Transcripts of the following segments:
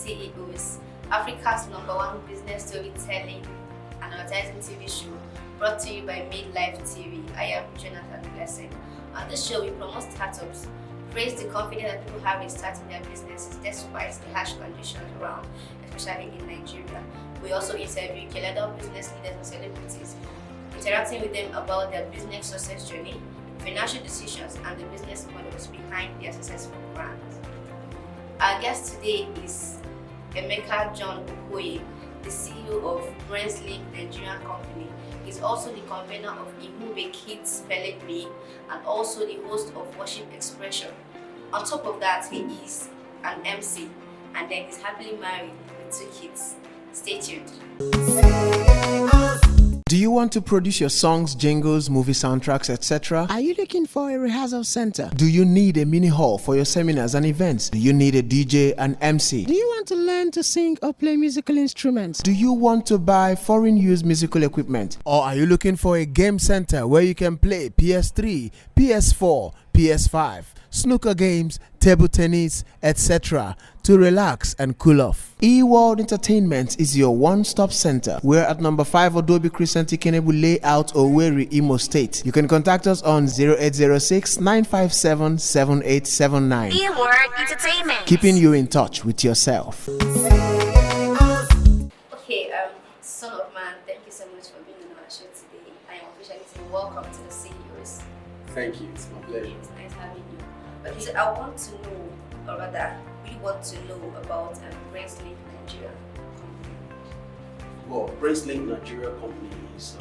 CEOs, Africa's #1 business storytelling and advertising TV show, brought to you by Madelife TV. I am Jonathan Blessing. On this show, we promote startups, praise the confidence that people have in starting their businesses despite the harsh conditions around, especially in Nigeria. We also interview Keleda business leaders and celebrities, interacting with them about their business success journey, financial decisions, and the business models behind their successful brands. Our guest today is Emeka John Okoye, the CEO of Brainslink Nigerian company. He's also the convener of Ihube Kids Spell Me and also the host of Worship Expression. On top of that, he is an MC and then he's happily married with 2 kids. Stay tuned. Do you want to produce your songs, jingles, movie soundtracks, etc.? Are you looking for a rehearsal center? Do you need a mini hall for your seminars and events? Do you need a DJ and MC? Do you want to learn to sing or play musical instruments? Do you want to buy foreign used musical equipment? Or are you looking for a game center where you can play PS3, PS4, PS5, snooker games, table tennis, etc. to relax and cool off? eWorld Entertainment is your one-stop center. We're at number 5 Adobe Crescent Ikenebu Layout, Owerri, Imo State. You can contact us on 0806 957 7879. eWorld Entertainment. Keeping you in touch with yourself. Okay, son of man, thank you so much for being on our show today. I am officially saying welcome to the CEOs. Thank you, it's my pleasure. It's nice having you. But listen, I want to know, or rather, we want to know about Brainslink Nigeria company. Well, Brainslink Nigeria company is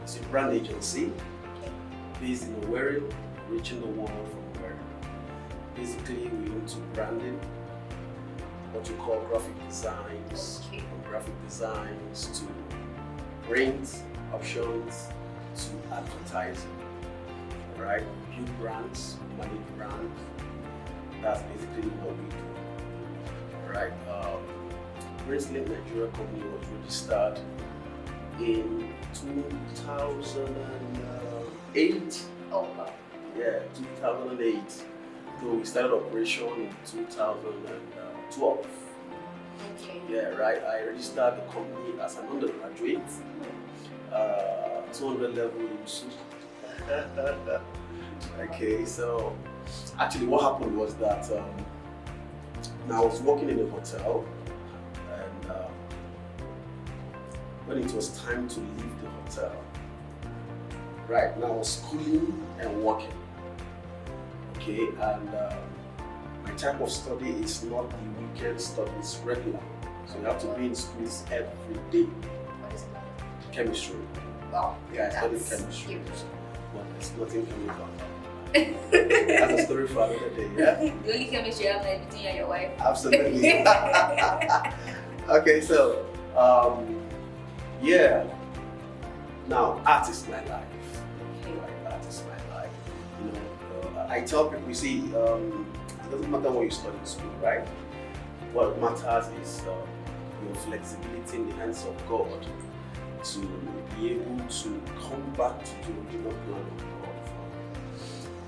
it's a brand agency based in Owerri, reaching the world from Owerri. Basically, we're into branding, what you call graphic designs, from graphic designs to print options to advertising. Right? Build brands, manage brands. That's basically what we do. Right? Brainslink Nigeria company was registered in 2008. Oh, wow. Yeah, 2008. So we started operation in 2012. Okay. Yeah, right. I registered the company as an undergraduate, 200 level in Yusuf. Okay, so actually what happened was that I was working in a hotel, and when it was time to leave the hotel, right now I was schooling and working. Okay, and my type of study is not the weekend studies regular, so you have to be in schools every day. What is it? Chemistry. Wow. Yeah, I studied That's chemistry. huge. But it's nothing chemical. That's a story for another day, yeah? The only chemistry you have like between you and your wife. Absolutely. Okay, so, yeah. Now, art is my life. Right? Art is my life. You know, I tell people, you see, it doesn't matter what you study in school, right? What matters is your flexibility in the hands of God to be able to come back to the original plan of God.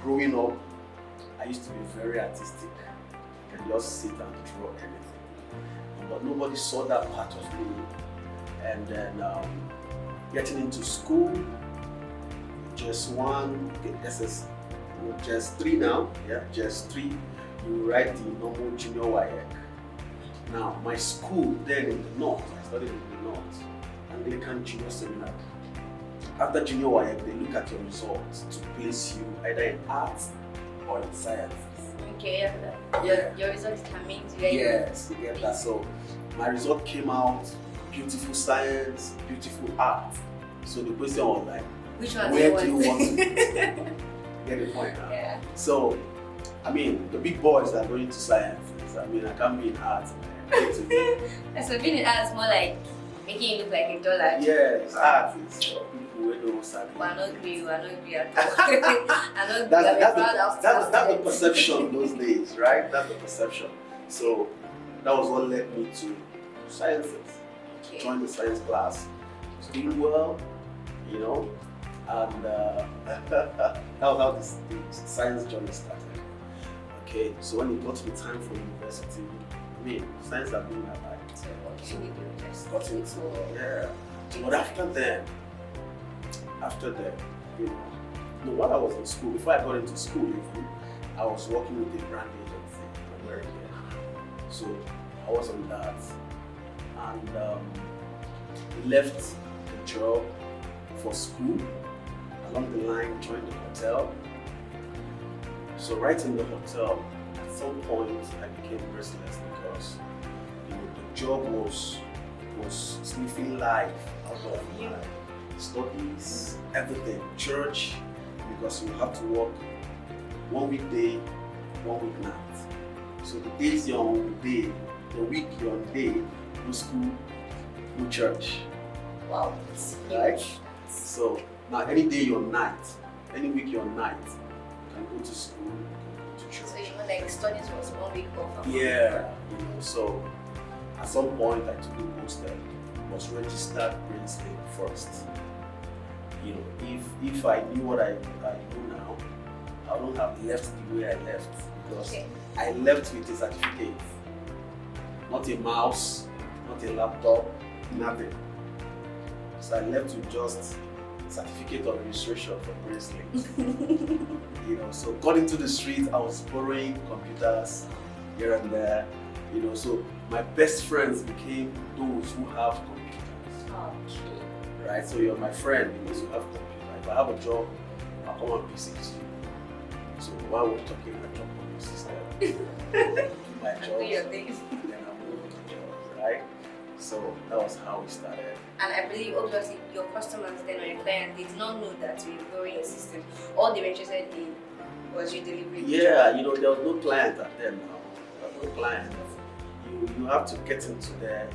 Growing up, I used to be very artistic. I can just sit and draw anything. But nobody saw that part of me. And then getting into school, just 1, just 3 now, yeah, just 3, you write the normal junior WAEC. Now, my school then in the north, I studied in the north, Anglican Junior Seminary. After junior WAEC, they look at your results to place you either in arts or in sciences. Okay, your result determines where Yes, you get that. So my result came out, beautiful science, beautiful art. So the question was like, which one where do you want to get the point now? Yeah. So, I mean, the big boys are going to sciences. I mean, I can't be in arts. So being in art is more like making it look like a dollar. Yes, art is for people who don't study. But I don't agree at all. That's the perception those days, right? That's the perception. So that was what led me to sciences. Okay. Joined the science class, was doing well, you know, and that was how the science journey started. Okay, so when it got to the time for university, mean, science has been my life. So what did you do? Just Got into yeah. But after that, you know, while I was in school, before I got into school, even, I was working with a brand agency in America. So I was on that, and left the job for school. Along the line, joined the hotel. So right in the hotel, at some point, I became restless because the job was sniffing life out of my studies, everything, church, because you have to work 1 week day, 1 week night. So the days you're on day, the week you're on day, no school, no church. Wow, right? So now any day you're night, any week you're night, you can go to school, you can go to church. So like studies was 1 week off. Yeah, so at some point I took a posted, was registered Brainslink first. If I knew what I do now, I wouldn't have left the way I left, because I left with a certificate, not a mouse, not a laptop, nothing. So I left with just a certificate of registration for Brainslink. So got into the street, I was borrowing computers here and there. So my best friends became those who have computers. Okay. Right? So you're my friend because you have a computer. If I have a job, I'll come and visit you. So while we're talking, I jump on your system, do my job, Do your things. then I move to the job, right? So that was how we started. And I believe obviously your customers then or your client did not know that you were growing a system. All they were interested in was you delivering. Yeah, there was no client at them now. There was no client. You have to get into the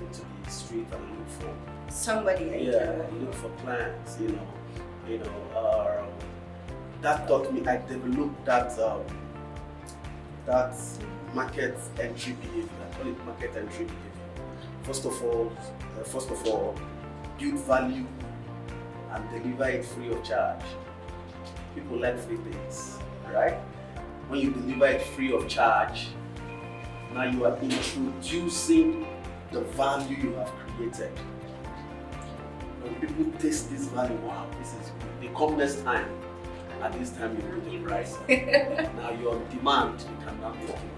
street and look for somebody. Look for clients. That taught me. I developed that market entry behavior. I call it market entry behavior. First of all, build value and deliver it free of charge. People like free things, right? When you deliver it free of charge, now you are introducing the value you have created. When people taste this value, wow, this is good. They come next time. At this time you put the price. Now you're on demand, you can now make demand.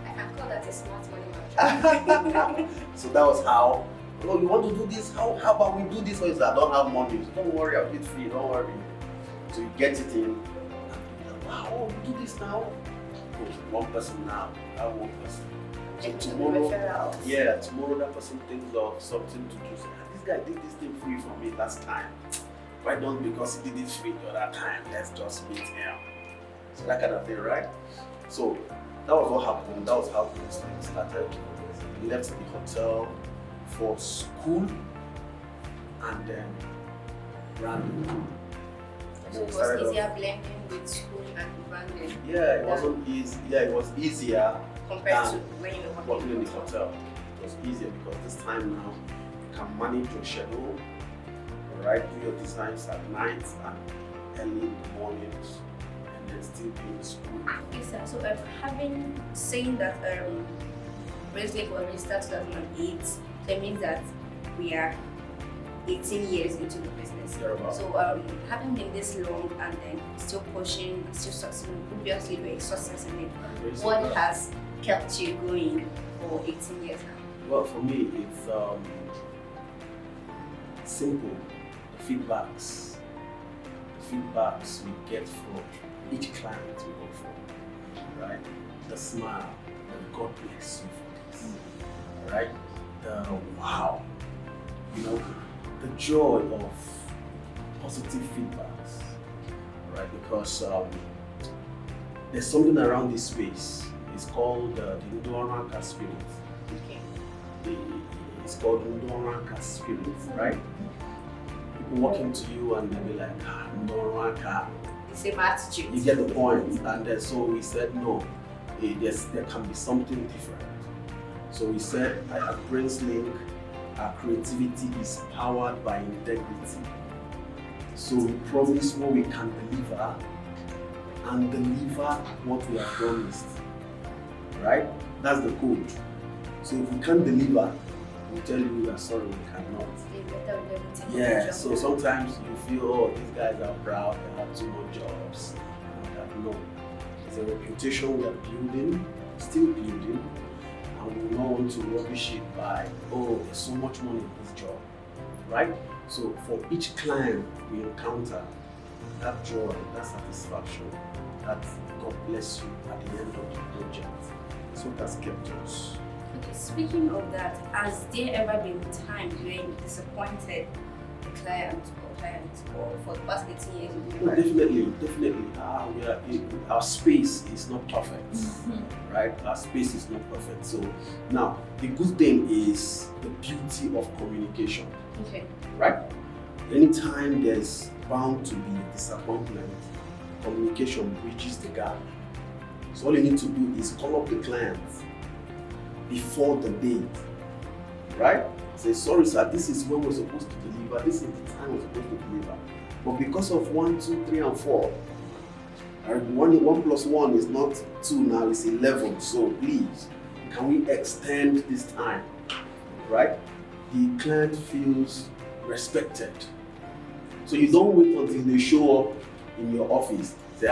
I can call that a smart money market. So that was how, you want to do this? How about we do this? Or is that I don't have money? So don't worry, I'll do it free, don't worry. So you get it in, and wow, we do this now. Oh, one person now, that one person. So tomorrow that person thinks of something to do. So, this guy did this thing free for me last time. Why don't, because he did it free the other time, let's just meet him. So that kind of thing, right? So that was what happened. That was how Brainslink started. We left the hotel for school and then ran. So it was easier blending with school and branding. Yeah, it wasn't easy. Yeah, it was easier compared to when you were working in the hotel. It was easier because this time now you can manage your schedule, right? Do your designs at night and early in the mornings, and then still be in school. Okay, sir. So saying that Brainslink was registered 2008, so it means that we are 18 years into the business. So having been this long and then still pushing, still succeeding, obviously we're success in it. What has kept you going for 18 years now? Well, for me, it's simple. The feedbacks we get from each client we go for, right? The smile, the God bless you for this, right? The wow, the joy of positive feedbacks, right? Because there's something around this space. It's called the Ndoranka spirit. Okay. It's called Ndoranka spirit, right? People walk into you and they'll be like, Ndoranka. The same attitude. You get the point. And then, so we said, no, there can be something different. So we said, at Brainslink, our creativity is powered by integrity. So we promise what we can deliver and deliver what we have promised. Right? That's the code. So if we can't deliver, we'll tell you we are sorry, we cannot. Yeah, so sometimes you feel, oh, these guys are proud, they have too much jobs. And that, no, it's a reputation we are building, still building, and we don't want to rubbish it by, oh, there's so much money in this job, right? So for each client we encounter, that joy, that satisfaction, that God bless you at the end of the project, is what has kept us. Okay, speaking of that, has there ever been times where you disappointed the client or for the past 18 years you've been No, married? definitely. Our space is not perfect, right? Our space is not perfect. So now, the good thing is the beauty of communication, Okay. right? Anytime there's bound to be disappointment, communication bridges the gap. So all you need to do is call up the client before the date, right? Say, sorry sir, this is when we're supposed to deliver, this is the time we're supposed to deliver. But because of 1, 2, 3, and 4, and 1 plus 1 is not 2 now, it's 11. So please, can we extend this time, right? The client feels respected. So you don't wait until they show up in your office. Say,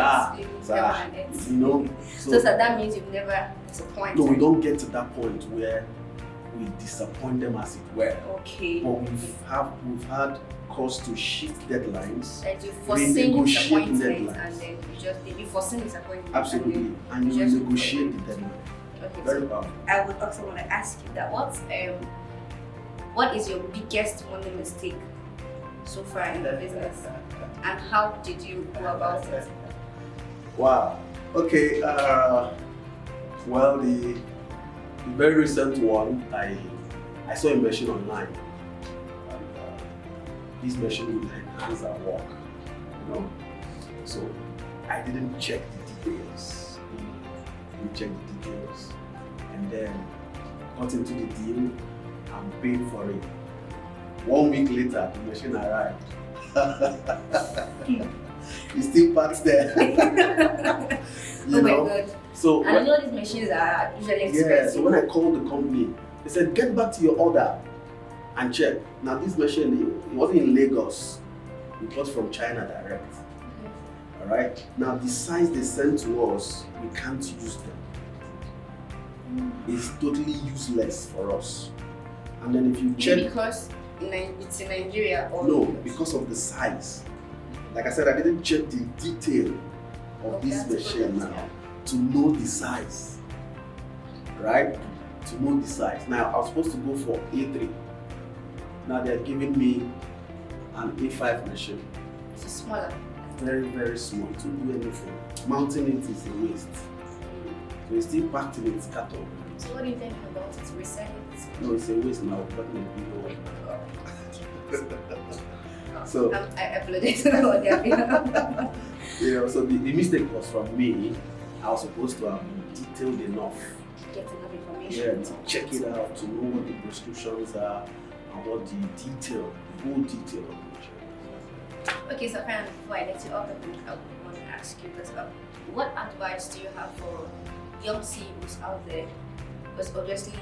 sir, you know. So that means you've never disappointed. No, we don't get to that point where we disappoint them, as it were. Okay. But we've had cause to shift deadlines. Like you foreseen renegotiate disappointment deadlines. and then you foreseen disappointment. Absolutely, and you just negotiate the deadline. Okay. Very So powerful. I would also want to ask you that what is your biggest money mistake so far in the business, and how did you go about it? Wow. Okay. Well, the very recent one, I saw a machine online, and this machine will enhance our work. You know, so I didn't check the details. We checked the details, and then got into the deal and paid for it. 1 week later, the machine arrived. It's still parked there. Oh my god. So I know these machines are usually expensive. yeah, so when I called the company, they said, get back to your order and check. Now this machine, it wasn't in Lagos. It was from China direct. All right. Now the size they sent to us, we can't use them. It's totally useless for us. And then if you Is it check, because it's in Nigeria or no, because of the size. Like I said, I didn't check the detail of this machine now to know the size, right? To know the size. Now I was supposed to go for A3. Now they're giving me an A5 machine. It's smaller. Very, very small. To do anything. Mounting it is a waste. So it's still packed in its carton. So what do you think about it? Resell it? No, it's a waste now. But in a bigger one. So I apologize about that. you know, so the mistake was from me. I was supposed to have been detailed enough. Get enough Yeah, information. to check it out, to know what the prescriptions are and what the detail, the whole detail of the machine. Okay, so finally, before I let you off the book, I want to ask you this: what advice do you have for young CEOs out there? Because obviously,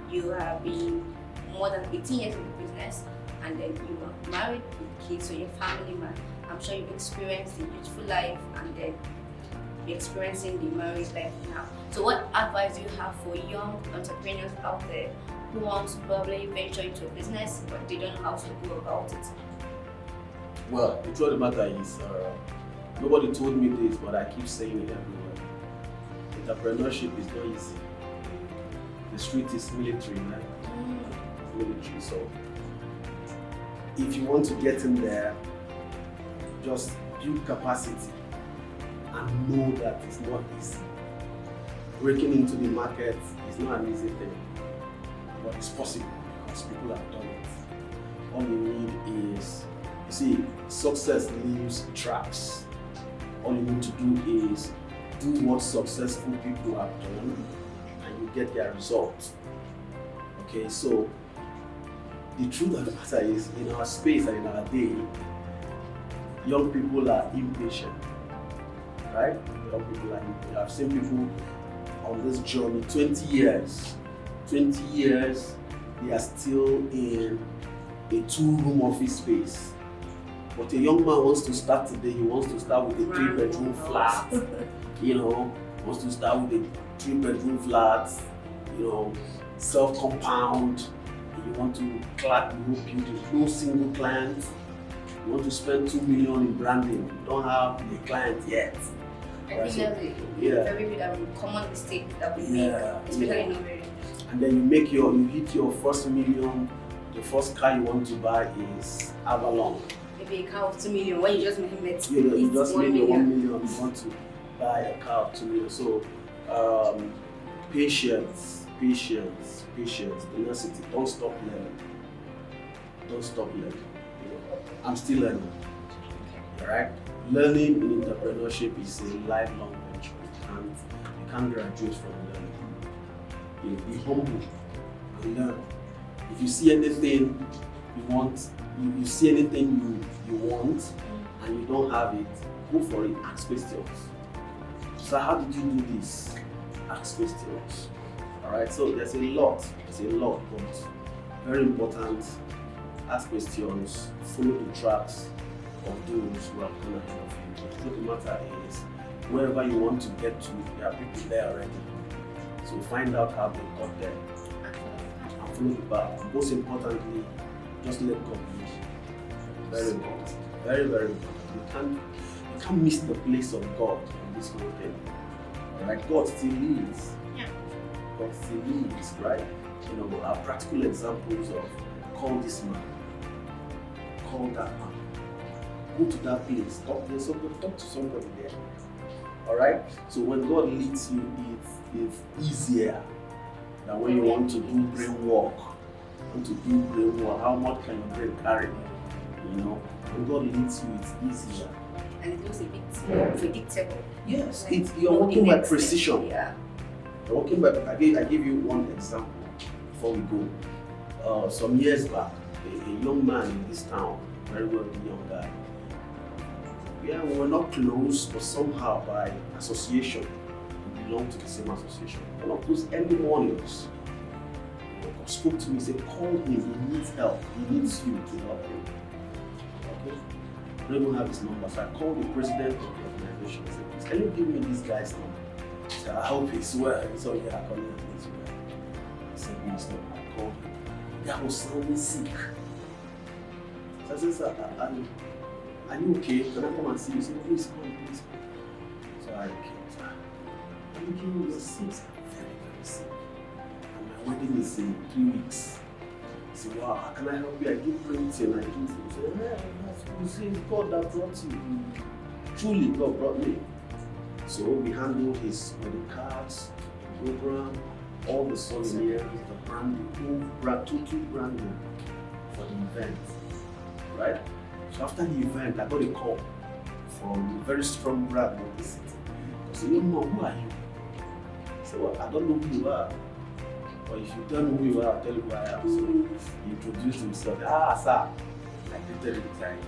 you have been more than 18 years in the business, and then you are married with kids, so you're a family man. I'm sure you've experienced the beautiful life, and then you're experiencing the marriage life now. So, what advice do you have for young entrepreneurs out there who want to probably venture into a business, but they don't know how to go about it? Well, the truth of the matter is, nobody told me this, but I keep saying it everywhere. Entrepreneurship is not easy. The street is military, right? It's military. So, if you want to get in there, just build capacity and know that it's not easy. Breaking into the market is not an easy thing, but it's possible because people have done it. All you need is, you see, success leaves tracks. All you need to do is do what successful people have done and you get their results. Okay, so the truth of the matter is, in our space and in our day, young people are impatient, right? Young people are impatient. I've seen people on this journey 20 years 20 years, they are still in a 2-room office space. But a young man wants to start today, he wants to start with a 3-bedroom flat, wants to start with a 3-bedroom flat, self-compound. You want to clap the whole building, no single client. You want to spend 2 million in branding, you don't have a client yet. I think that's a very common mistake that we make, especially in Nigeria. And then you hit your first million. The first car you want to buy is Avalon. Maybe a car of 2 million when you just met you just made your 1 million. You want to buy a car of 2 million. So patience, tenacity. Don't stop learning. I'm still learning. Alright? Learning in entrepreneurship is a lifelong venture. You can't graduate from learning. Be humble and learn. If you see anything you want, you see anything you want and you don't have it, go for it. Ask questions. So how did you do this? Ask questions. Alright, so there's a lot, but very important. Ask questions, follow the tracks of those who are going ahead of you. The truth of the matter is, wherever you want to get to, there are people there already. So find out how they got there and follow the path. Most importantly, just let God lead. Very important. Very, very important. You can't miss the place of God in this whole thing. Alright, God still leads. Yeah. God still leads, right? Our practical examples of call this man, call that man, go to that place, talk to somebody there. Alright? So when God leads you, it's easier than when you want to do brain work. How much can your brain carry? When God leads you, it's easier. And it looks a bit more predictable. Yes, you're working by precision. Yeah. You're working by. I give you one example before we go. Some years back, a young man in this town, very wealthy young guy. Yeah, we were not close, but somehow by association, we belonged to the same association. One of those early mornings, God spoke to me, said, call him, he needs help, he needs you to help him. Okay? I don't even have his number, so I called the president of the organization and said, please, can you give me this guy's number? He said, I hope he's well. He said, yeah, I called him, he's well. I said, his number. I called him. That was sounding sick. So I said, sir, are you okay? Can I come and see you? He said, please come. So I came, sir. Are you okay? You're sick, sir. Very, very sick. And my wedding is in 3 weeks. He said, wow, how can I help you? I give printing, I do things. He said, yeah, you see, it's God that brought you. Truly, God brought me. So we handled his wedding cards, the program, all the souvenirs, the branding, total branding for the event. Right? So after the event, I got a call from a very strong brand in the city. I said, who are you? I said, well, I don't know who you are. But if you tell me who you are, I'll tell you who I am. So he introduced himself. Sir. I greeted him inside.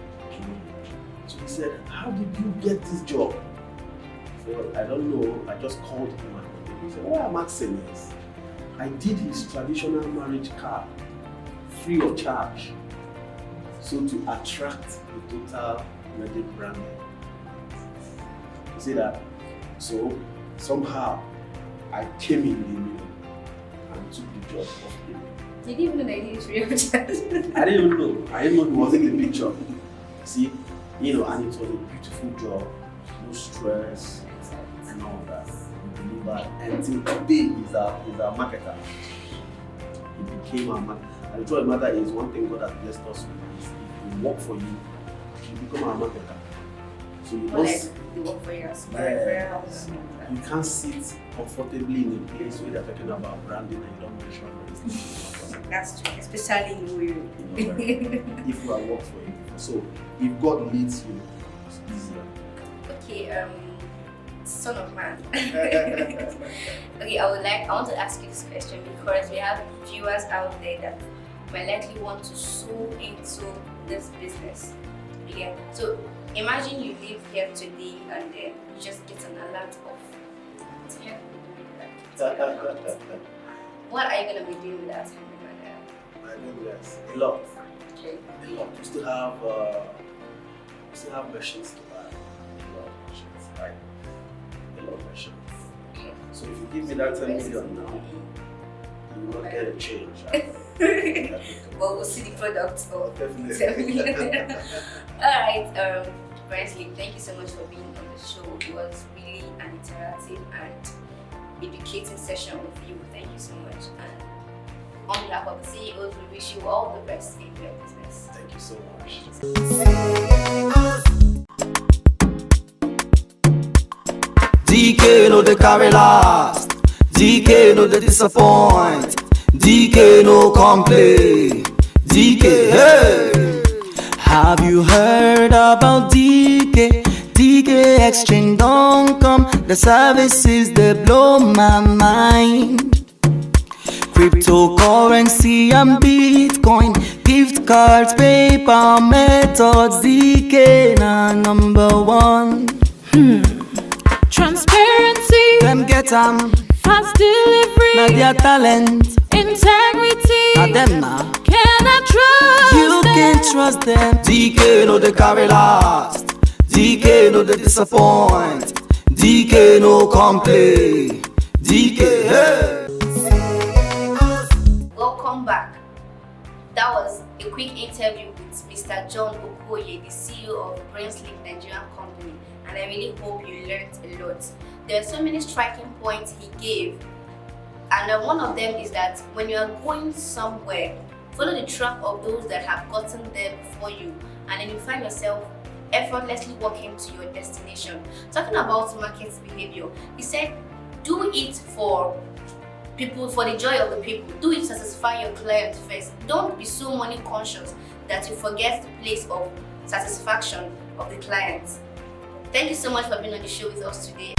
So he said, how did you get this job? So I don't know. I just called him and he said, I'm asking this. I did his traditional marriage card free of charge. So to attract the total wedding branding. You see that? So somehow I came in the middle and took the job of him. You didn't even know that he was free of charge. I didn't even know. I didn't know he was in the picture. See, and it was a beautiful job, no stress and all that. We delivered. Until today, he's our marketer. He became our marketer. And the truth of the matter is, one thing God has blessed us with is if we work for you, you become our marketer. So you they work for you as you can't sit comfortably in a place where they're talking about branding and you don't mention this. That's true, especially in Okoye. If you are work for you. So if God leads you, it's easier. Okay, son of man. Okay, I want to ask you this question because we have viewers out there that might likely want to sow into this business. Yeah. So imagine you live here today and then you just get an alert of 10. What are you going to be doing with that time, Madam? My goodness, a lot. Okay. A lot. We still have machines to buy. A lot of machines, right? A lot of machines. Okay. So if you give me that 10 million now, you will not get a change. Right? But we'll see the product of Definitely. Alright, Brainslink, thank you so much for being on the show. It was really an interactive and educating session with you. Thank you so much. And on behalf of the CEOs, we wish you all the best in your business. Thank you so much. DK no dey carry last, DK no dey disappoint, DK no complain, DK hey. Have you heard about DK? DK exchange don't come, the services they blow my mind. Cryptocurrency and Bitcoin, gift cards, PayPal methods, DK na number one. Transparency, Them get fast delivery, na their talent, integrity. na them na. Can I trust You them? can trust them. DK no dey carry last, DK no dey disappoint, DK no complain, DK hey. Welcome back. That was a quick interview with Mr. John Okoye, the CEO of Brainslink Nigerian company, and I really hope you learned a lot. There are so many striking points he gave, and one of them is that when you are going somewhere, follow the track of those that have gotten there before you, and then you find yourself effortlessly walking to your destination. Talking about market behavior, he said, do it for people, for the joy of the people. Do it to satisfy your client first. Don't be so money conscious that you forget the place of satisfaction of the client. Thank you so much for being on the show with us today.